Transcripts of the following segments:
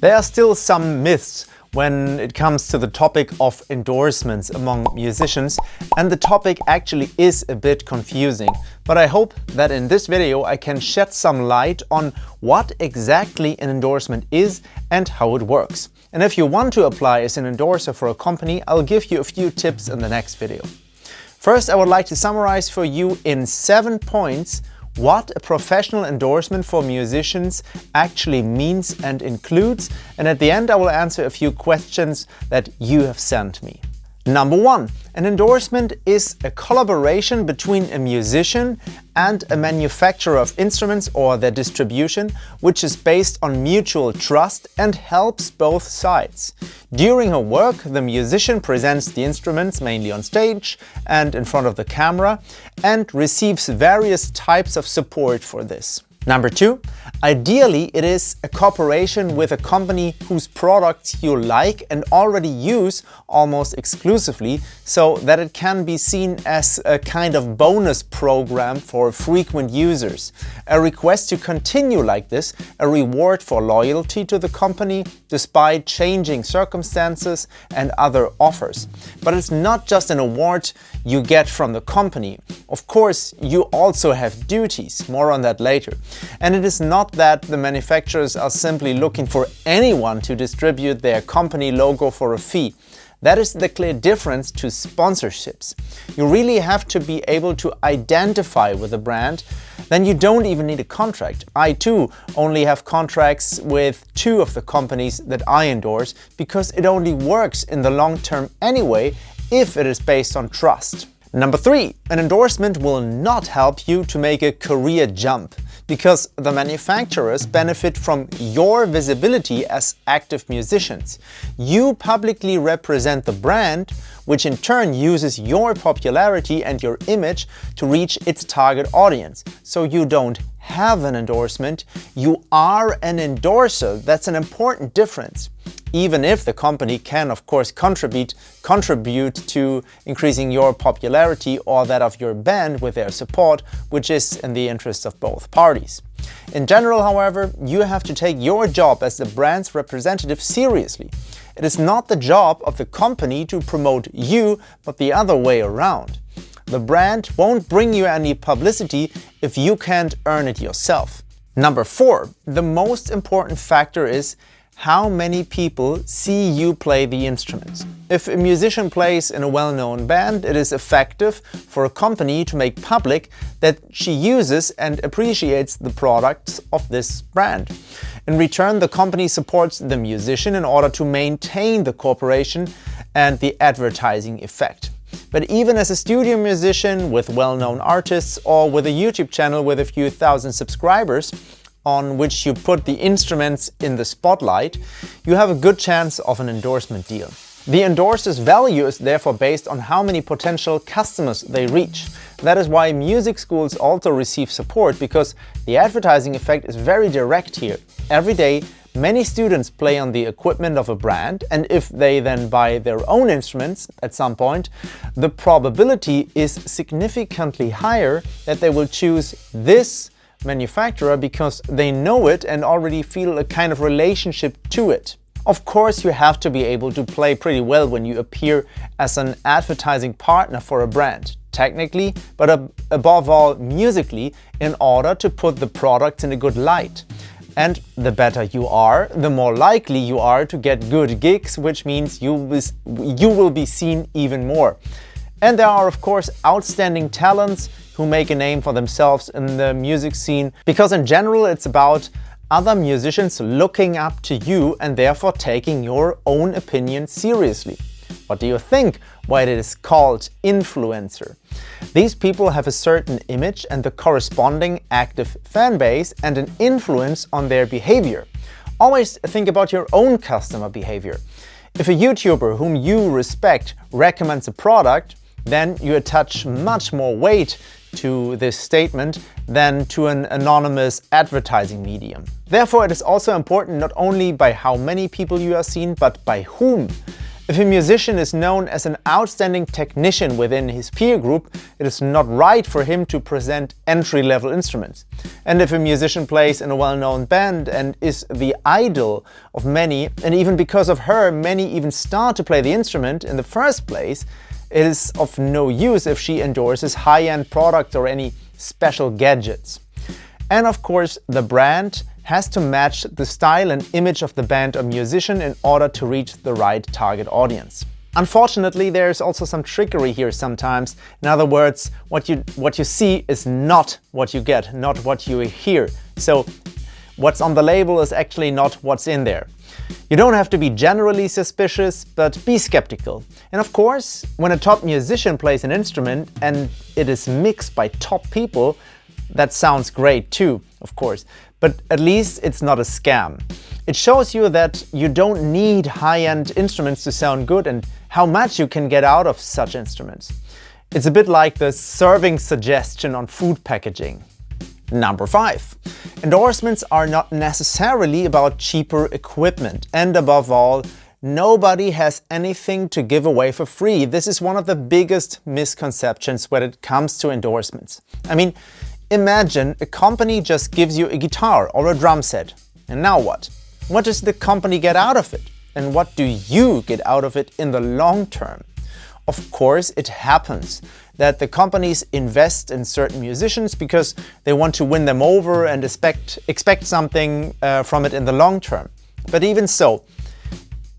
There are still some myths when it comes to the topic of endorsements among musicians, and the topic actually is a bit confusing. But I hope that in this video I can shed some light on what exactly an endorsement is and how it works. And if you want to apply as an endorser for a company, I'll give you a few tips in the next video. First, I would like to summarize for you in 7 points what a professional endorsement for musicians actually means and includes, and at the end I will answer a few questions that you have sent me. Number 1. An endorsement is a collaboration between a musician and a manufacturer of instruments or their distribution, which is based on mutual trust and helps both sides. During her work, the musician presents the instruments mainly on stage and in front of the camera and receives various types of support for this. Number 2. Ideally, it is a cooperation with a company whose products you like and already use almost exclusively, so that it can be seen as a kind of bonus program for frequent users. A request to continue like this, a reward for loyalty to the company despite changing circumstances and other offers. But it's not just an award you get from the company. Of course, you also have duties, more on that later. And it is not that the manufacturers are simply looking for anyone to distribute their company logo for a fee. That is the clear difference to sponsorships. You really have to be able to identify with a brand, then you don't even need a contract. I too only have contracts with 2 of the companies that I endorse because it only works in the long term anyway if it is based on trust. Number 3. An endorsement will not help you to make a career jump, because the manufacturers benefit from your visibility as active musicians. You publicly represent the brand, which in turn uses your popularity and your image to reach its target audience. So you don't have an endorsement, you are an endorser. That's an important difference. Even if the company can, of course, contribute to increasing your popularity or that of your band with their support, which is in the interest of both parties. In general, however, you have to take your job as the brand's representative seriously. It is not the job of the company to promote you, but the other way around. The brand won't bring you any publicity if you can't earn it yourself. Number 4. The most important factor is how many people see you play the instruments. If a musician plays in a well-known band, it is effective for a company to make public that she uses and appreciates the products of this brand. In return, the company supports the musician in order to maintain the cooperation and the advertising effect. But even as a studio musician with well-known artists or with a YouTube channel with a few thousand subscribers, on which you put the instruments in the spotlight, you have a good chance of an endorsement deal. The endorser's value is therefore based on how many potential customers they reach. That is why music schools also receive support, because the advertising effect is very direct here. Every day, many students play on the equipment of a brand, and if they then buy their own instruments at some point, the probability is significantly higher that they will choose this manufacturer because they know it and already feel a kind of relationship to it. Of course, you have to be able to play pretty well when you appear as an advertising partner for a brand, technically, but above all musically, in order to put the product in a good light. And the better you are, the more likely you are to get good gigs, which means you will be seen even more. And there are, of course, outstanding talents who make a name for themselves in the music scene, because in general it's about other musicians looking up to you and therefore taking your own opinion seriously. What do you think why it is called influencer? These people have a certain image and the corresponding active fan base and an influence on their behavior. Always think about your own customer behavior. If a YouTuber whom you respect recommends a product, then you attach much more weight to this statement than to an anonymous advertising medium. Therefore, it is also important not only by how many people you are seen, but by whom. If a musician is known as an outstanding technician within his peer group, it is not right for him to present entry-level instruments. And if a musician plays in a well-known band and is the idol of many, and even because of her many even start to play the instrument in the first place, it is of no use if she endorses high-end products or any special gadgets. And of course, the brand has to match the style and image of the band or musician in order to reach the right target audience. Unfortunately, there is also some trickery here sometimes. In other words, what you see is not what you get, not what you hear. So what's on the label is actually not what's in there. You don't have to be generally suspicious, but be skeptical. And of course, when a top musician plays an instrument and it is mixed by top people, that sounds great too, of course. But at least it's not a scam. It shows you that you don't need high-end instruments to sound good and how much you can get out of such instruments. It's a bit like the serving suggestion on food packaging. Number 5. Endorsements are not necessarily about cheaper equipment. And above all, nobody has anything to give away for free. This is one of the biggest misconceptions when it comes to endorsements. I mean, imagine a company just gives you a guitar or a drum set. And now what? What does the company get out of it? And what do you get out of it in the long term? Of course, it happens that the companies invest in certain musicians because they want to win them over and expect something from it in the long term. But even so,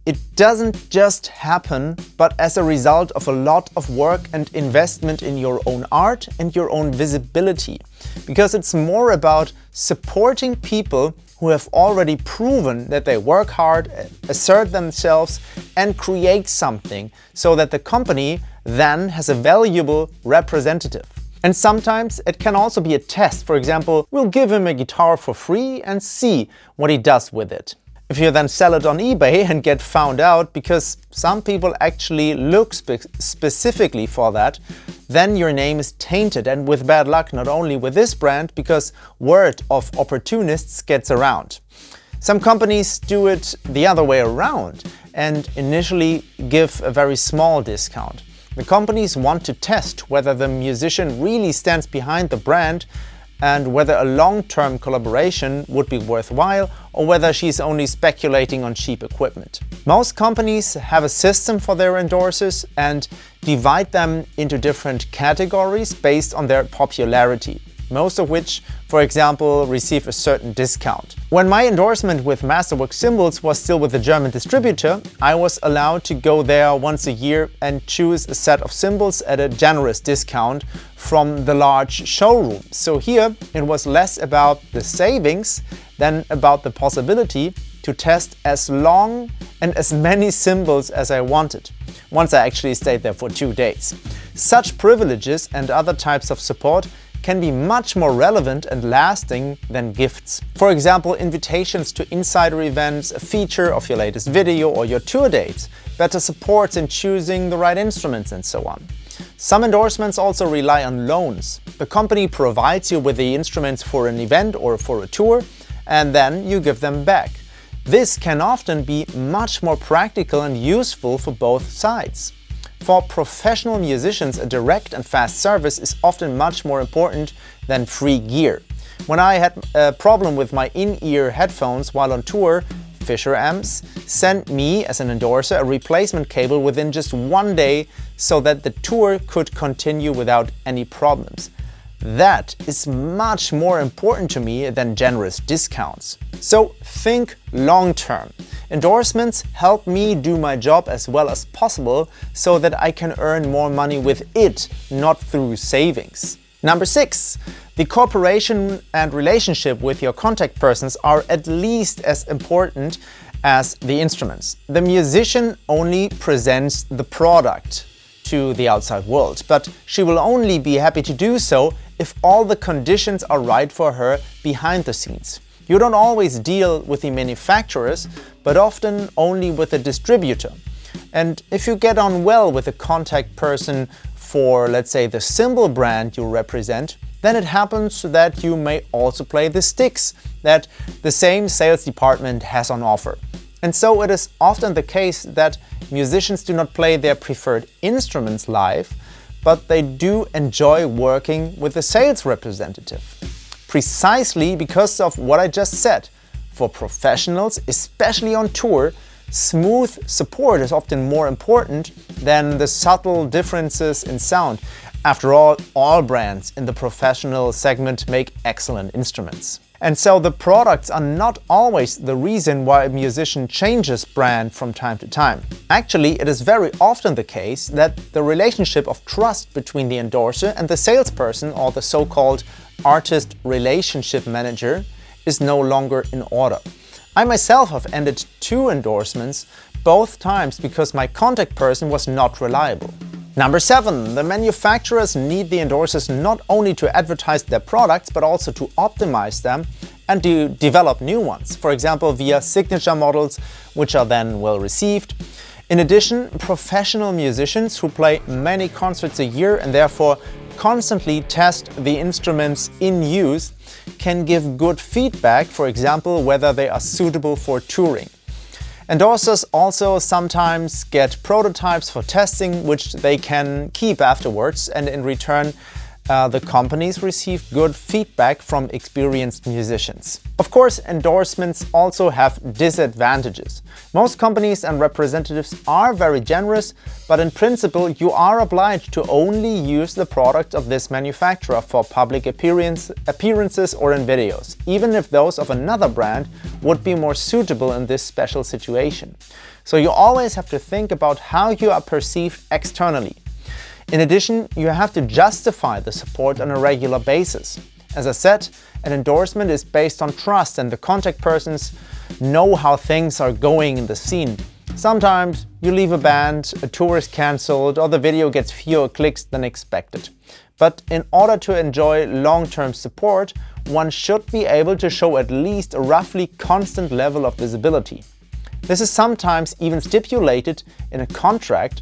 it doesn't just happen, but as a result of a lot of work and investment in your own art and your own visibility. Because it's more about supporting people who have already proven that they work hard, assert themselves, and create something so that the company then has a valuable representative. And sometimes it can also be a test. For example, we'll give him a guitar for free and see what he does with it. If you then sell it on eBay and get found out because some people actually look specifically for that, then your name is tainted, and with bad luck not only with this brand, because word of opportunists gets around. Some companies do it the other way around and initially give a very small discount. The companies want to test whether the musician really stands behind the brand and whether a long-term collaboration would be worthwhile or whether she's only speculating on cheap equipment. Most companies have a system for their endorsers and divide them into different categories based on their popularity, most of which, for example, receive a certain discount. When my endorsement with Masterwork Cymbals was still with the German distributor, I was allowed to go there once a year and choose a set of cymbals at a generous discount from the large showroom. So here it was less about the savings than about the possibility to test as long and as many cymbals as I wanted. Once I actually stayed there for 2 days. Such privileges and other types of support can be much more relevant and lasting than gifts. For example, invitations to insider events, a feature of your latest video or your tour dates, better supports in choosing the right instruments, and so on. Some endorsements also rely on loans. The company provides you with the instruments for an event or for a tour, and then you give them back. This can often be much more practical and useful for both sides. For professional musicians, a direct and fast service is often much more important than free gear. When I had a problem with my in-ear headphones while on tour, Fisher Amps sent me, as an endorser, a replacement cable within just 1 day so that the tour could continue without any problems. That is much more important to me than generous discounts. So think long term. Endorsements help me do my job as well as possible so that I can earn more money with it, not through savings. Number 6. The cooperation and relationship with your contact persons are at least as important as the instruments. The musician only presents the product to the outside world, but she will only be happy to do so if all the conditions are right for her behind the scenes. You don't always deal with the manufacturers, but often only with the distributor. And if you get on well with a contact person for, let's say, the cymbal brand you represent, then it happens that you may also play the sticks that the same sales department has on offer. And so it is often the case that musicians do not play their preferred instruments live, but they do enjoy working with a sales representative. Precisely because of what I just said. For professionals, especially on tour, smooth support is often more important than the subtle differences in sound. After all brands in the professional segment make excellent instruments. And so the products are not always the reason why a musician changes brand from time to time. Actually, it is very often the case that the relationship of trust between the endorser and the salesperson, or the so-called artist relationship manager, is no longer in order. I myself have ended 2 endorsements, both times because my contact person was not reliable. Number 7. The manufacturers need the endorsers not only to advertise their products, but also to optimize them and to develop new ones, for example via signature models, which are then well received. In addition, professional musicians who play many concerts a year and therefore constantly test the instruments in use can give good feedback, for example whether they are suitable for touring. Endorsers also sometimes get prototypes for testing, which they can keep afterwards, and in return the companies receive good feedback from experienced musicians. Of course, endorsements also have disadvantages. Most companies and representatives are very generous, but in principle you are obliged to only use the product of this manufacturer for public appearances or in videos, even if those of another brand would be more suitable in this special situation. So you always have to think about how you are perceived externally. In addition, you have to justify the support on a regular basis. As I said, an endorsement is based on trust and the contact persons know how things are going in the scene. Sometimes you leave a band, a tour is cancelled, or the video gets fewer clicks than expected. But in order to enjoy long-term support, one should be able to show at least a roughly constant level of visibility. This is sometimes even stipulated in a contract,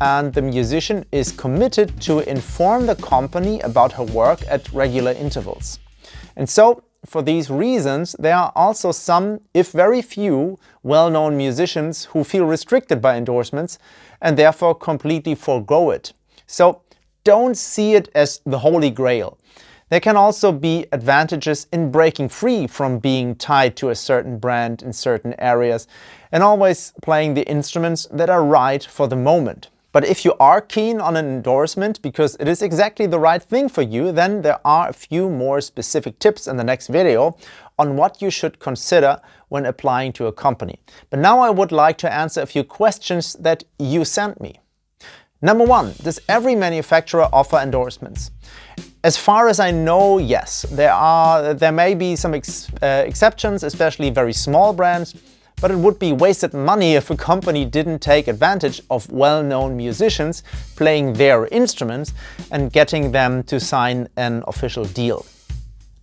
and the musician is committed to inform the company about her work at regular intervals. And so, for these reasons, there are also some, if very few, well-known musicians who feel restricted by endorsements and therefore completely forego it. So don't see it as the holy grail. There can also be advantages in breaking free from being tied to a certain brand in certain areas and always playing the instruments that are right for the moment. But if you are keen on an endorsement because it is exactly the right thing for you, then there are a few more specific tips in the next video on what you should consider when applying to a company. But now I would like to answer a few questions that you sent me. Number 1. Does every manufacturer offer endorsements? As far as I know, yes. There may be some exceptions, especially very small brands. But it would be wasted money if a company didn't take advantage of well-known musicians playing their instruments and getting them to sign an official deal.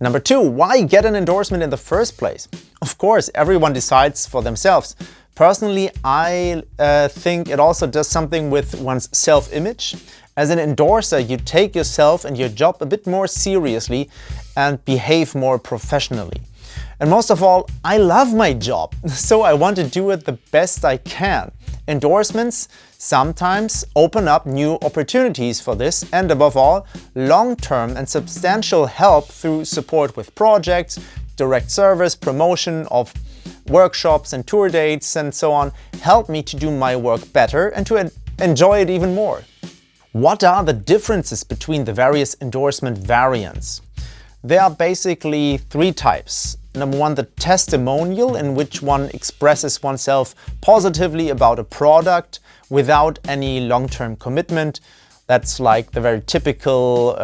Number 2, why get an endorsement in the first place? Of course, everyone decides for themselves. Personally, I think it also does something with one's self-image. As an endorser, you take yourself and your job a bit more seriously and behave more professionally. And most of all, I love my job, so I want to do it the best I can. Endorsements sometimes open up new opportunities for this, and above all, long-term and substantial help through support with projects, direct service, promotion of workshops and tour dates and so on help me to do my work better and to enjoy it even more. What are the differences between the various endorsement variants? There are basically 3 types. Number 1, the testimonial, in which one expresses oneself positively about a product without any long-term commitment. That's like the very typical,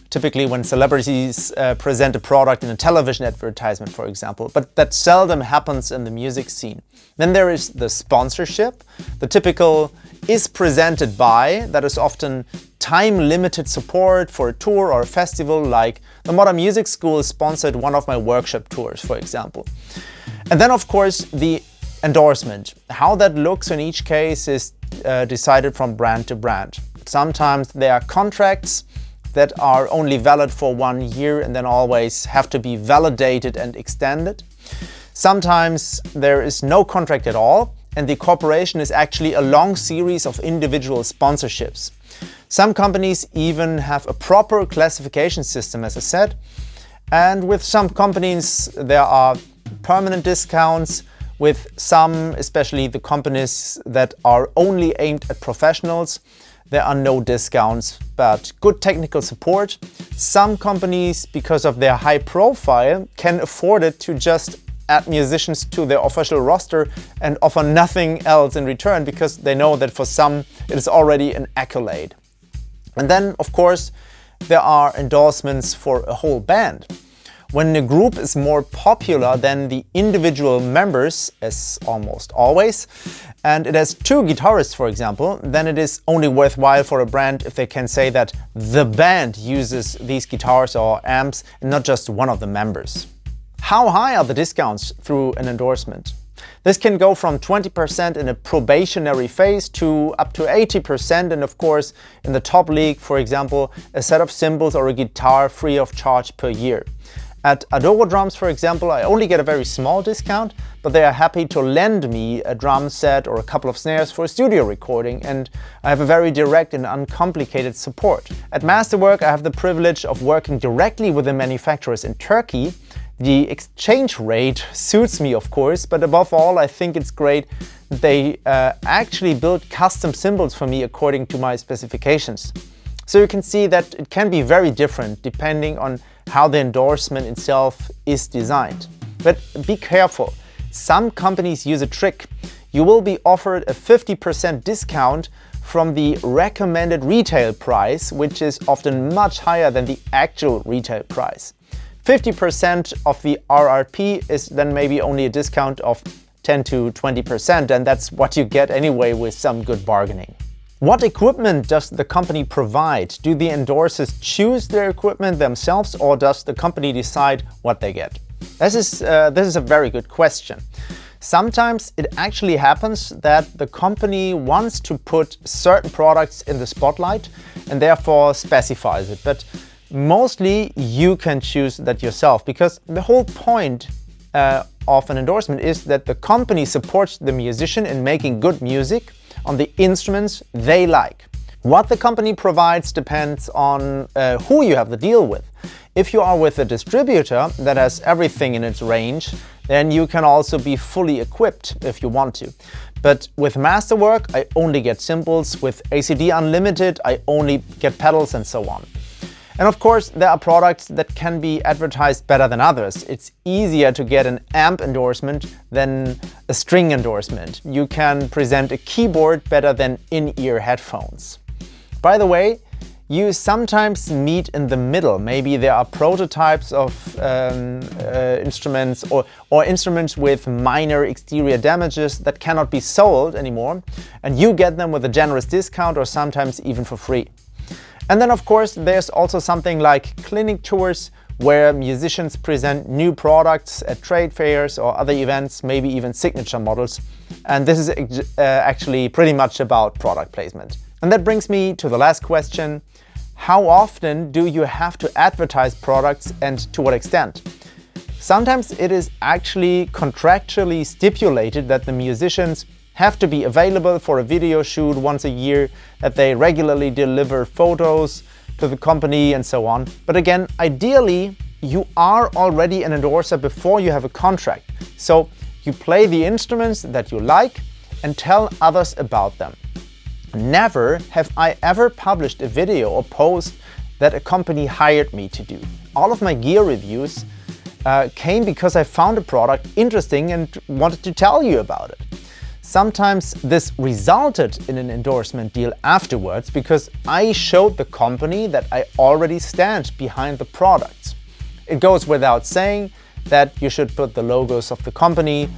typically when celebrities present a product in a television advertisement, for example, but that seldom happens in the music scene. Then there is the sponsorship, the typical is presented by, that is often time-limited support for a tour or a festival, like the Modern Music School sponsored one of my workshop tours, for example. And then of course the endorsement. How that looks in each case is decided from brand to brand. Sometimes there are contracts that are only valid for 1 year and then always have to be validated and extended. Sometimes there is no contract at all, and the cooperation is actually a long series of individual sponsorships. Some companies even have a proper classification system, as I said, and with some companies there are permanent discounts. With some, especially the companies that are only aimed at professionals, there are no discounts, but good technical support. Some companies, because of their high profile, can afford it to just add musicians to their official roster and offer nothing else in return, because they know that for some it is already an accolade. And then, of course, there are endorsements for a whole band. When a group is more popular than the individual members, as almost always, and it has 2 guitarists, for example, then it is only worthwhile for a brand if they can say that the band uses these guitars or amps and not just one of the members. How high are the discounts through an endorsement? This can go from 20% in a probationary phase to up to 80%, and of course in the top league, for example, a set of cymbals or a guitar free of charge per year. At Adoro Drums, for example, I only get a very small discount, but they are happy to lend me a drum set or a couple of snares for a studio recording, and I have a very direct and uncomplicated support. At Masterwork, I have the privilege of working directly with the manufacturers in Turkey. The exchange rate suits me, of course, but above all, I think it's great that they actually build custom cymbals for me according to my specifications. So you can see that it can be very different depending on how the endorsement itself is designed. But be careful, some companies use a trick. You will be offered a 50% discount from the recommended retail price, which is often much higher than the actual retail price. 50% of the RRP is then maybe only a discount of 10 to 20%, and that's what you get anyway with some good bargaining. What equipment does the company provide? Do the endorsers choose their equipment themselves, or does the company decide what they get? This is a very good question. Sometimes it actually happens that the company wants to put certain products in the spotlight and therefore specifies it. But mostly you can choose that yourself, because the whole point of an endorsement is that the company supports the musician in making good music on the instruments they like. What the company provides depends on who you have the deal with. If you are with a distributor that has everything in its range, then you can also be fully equipped if you want to. But with Masterwork, I only get cymbals. With ACD Unlimited, I only get pedals and so on. And of course, there are products that can be advertised better than others. It's easier to get an amp endorsement than a string endorsement. You can present a keyboard better than in-ear headphones. By the way, you sometimes meet in the middle. Maybe there are prototypes of instruments or instruments with minor exterior damages that cannot be sold anymore, and you get them with a generous discount or sometimes even for free. And then of course there's also something like clinic tours, where musicians present new products at trade fairs or other events, maybe even signature models. And this is actually pretty much about product placement. And that brings me to the last question. How often do you have to advertise products, and to what extent? Sometimes it is actually contractually stipulated that the musicians have to be available for a video shoot once a year, that they regularly deliver photos to the company and so on. But again, ideally, you are already an endorser before you have a contract. So you play the instruments that you like and tell others about them. Never have I ever published a video or post that a company hired me to do. All of my gear reviews came because I found a product interesting and wanted to tell you about it. Sometimes this resulted in an endorsement deal afterwards because I showed the company that I already stand behind the products. It goes without saying that you should put the logos of the company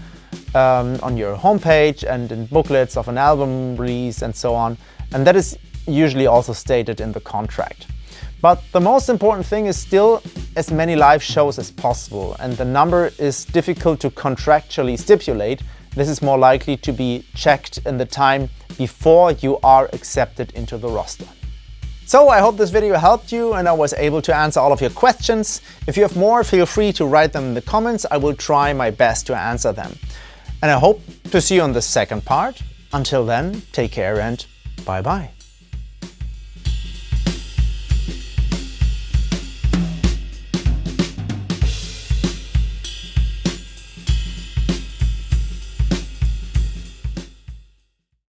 on your homepage and in booklets of an album release and so on. And that is usually also stated in the contract. But the most important thing is still as many live shows as possible, and the number is difficult to contractually stipulate. This is more likely to be checked in the time before you are accepted into the roster. So I hope this video helped you and I was able to answer all of your questions. If you have more, feel free to write them in the comments. I will try my best to answer them. And I hope to see you on the second part. Until then, take care and bye-bye.